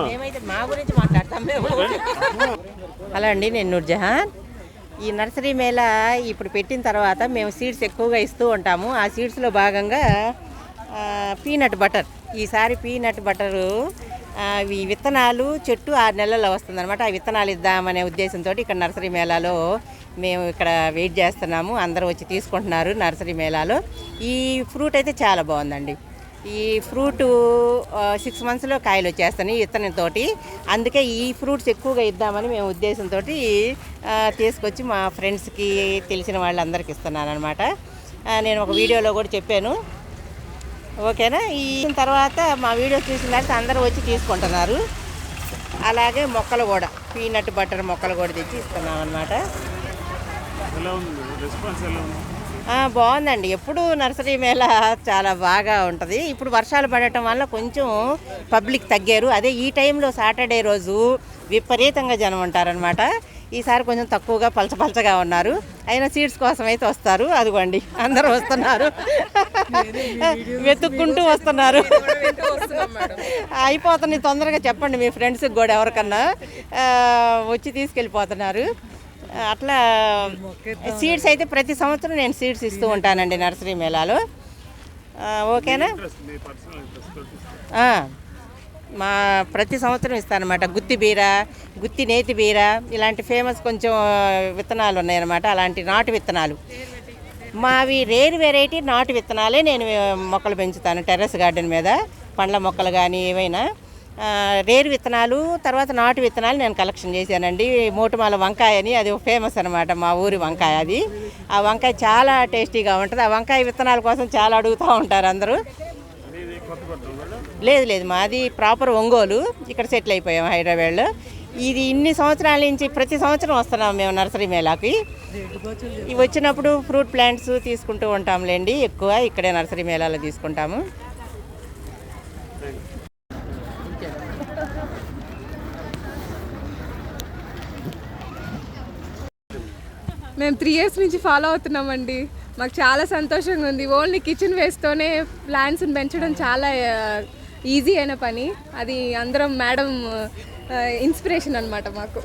మేమైతే మా గురించి మాట్లాడతాం మేము. హలో అండి, నేను నూర్జహాన్. ఈ నర్సరీ మేళా ఇప్పుడు పెట్టిన తర్వాత మేము సీడ్స్ ఎక్కువగా ఇస్తూ ఉంటాము. ఆ సీడ్స్లో భాగంగా పీనట్ బటర్. ఈసారి పీనట్ బటరు ఈ విత్తనాలు చెట్టు 6 నెలల్లో వస్తుందన్నమాట. ఆ విత్తనాలు ఇద్దామనే ఉద్దేశంతో ఇక్కడ నర్సరీ మేళాలో మేము ఇక్కడ వెయిట్ చేస్తున్నాము. అందరూ వచ్చి తీసుకుంటున్నారు నర్సరీ మేళాలో. ఈ ఫ్రూట్ అయితే చాలా బాగుందండి. ఈ ఫ్రూటు 6 మంత్స్లో కాయలు వచ్చేస్తాయి విత్తనంతో. అందుకే ఈ ఫ్రూట్స్ ఎక్కువగా ఇద్దామని మేము ఉద్దేశంతో తీసుకొచ్చి మా ఫ్రెండ్స్కి తెలిసిన వాళ్ళందరికీ ఇస్తున్నాను అనమాట. నేను ఒక వీడియోలో కూడా చెప్పాను. ఓకేనా? ఈ తర్వాత మా వీడియో చూసిన తర్వాత అందరూ వచ్చి తీసుకుంటున్నారు. అలాగే మొక్కలు కూడా పీనట్ బటర్ మొక్కలు కూడా తెచ్చి ఇస్తున్నాం అనమాట. బాగుందండి. ఎప్పుడు నర్సరీ మేళ చాలా బాగా ఉంటుంది. ఇప్పుడు వర్షాలు పడటం వల్ల కొంచెం పబ్లిక్ తగ్గారు. అదే ఈ టైంలో సాటర్డే రోజు విపరీతంగా జనం ఉంటారనమాట. ఈసారి కొంచెం తక్కువగా పలచగా ఉన్నారు. అయినా సీట్స్ కోసం అయితే వస్తారు. అదిగోండి అందరూ వస్తున్నారు, వెతుక్కుంటూ వస్తున్నారు. అయిపోతుంది తొందరగా చెప్పండి మీ ఫ్రెండ్స్కి కూడా ఎవరికన్నా వచ్చి తీసుకెళ్ళిపోతున్నారు. అట్లా సీడ్స్ అయితే ప్రతి సంవత్సరం నేను సీడ్స్ ఇస్తూ ఉంటానండి నర్సరీ మేళాలో. ఓకేనా? మా ప్రతి సంవత్సరం ఇస్తానమాట. గుత్తి బీర, గుత్తి నేతి బీర ఇలాంటి ఫేమస్ కొంచెం విత్తనాలు ఉన్నాయన్నమాట. అలాంటి నాటు విత్తనాలు మావి రేర్ వెరైటీ నాటు విత్తనాలే నేను మొక్కలు పెంచుతాను టెర్రస్ గార్డెన్ మీద. పండ్ల మొక్కలు కానీ ఏవైనా రేరు విత్తనాలు, తర్వాత నాటు విత్తనాలు నేను కలెక్షన్ చేశానండి. మోటుమాల వంకాయ అని అది ఫేమస్ అనమాట, మా ఊరి వంకాయ. అది ఆ వంకాయ చాలా టేస్టీగా ఉంటుంది. ఆ వంకాయ విత్తనాల కోసం చాలా అడుగుతూ ఉంటారు అందరూ. లేదు, మాది ప్రాపర్ ఒంగోలు. ఇక్కడ సెటిల్ అయిపోయాం హైదరాబాద్లో. ఇది ఇన్ని సంవత్సరాల నుంచి ప్రతి సంవత్సరం వస్తున్నాం మేము నర్సరీ మేళాకి. ఇవి వచ్చినప్పుడు ఫ్రూట్ ప్లాంట్స్ తీసుకుంటూ ఉంటాంలేండి. ఎక్కువ ఇక్కడే నర్సరీ మేళాలో తీసుకుంటాము. మేము 3 years నుంచి ఫాలో అవుతున్నామండి. మాకు చాలా సంతోషంగా ఉంది. ఓన్లీ కిచెన్ వేస్తోనే ప్లాంట్స్ని పెంచడం చాలా ఈజీ అయిన పని. అది అందరం మేడం ఇన్స్పిరేషన్ అనమాట మాకు.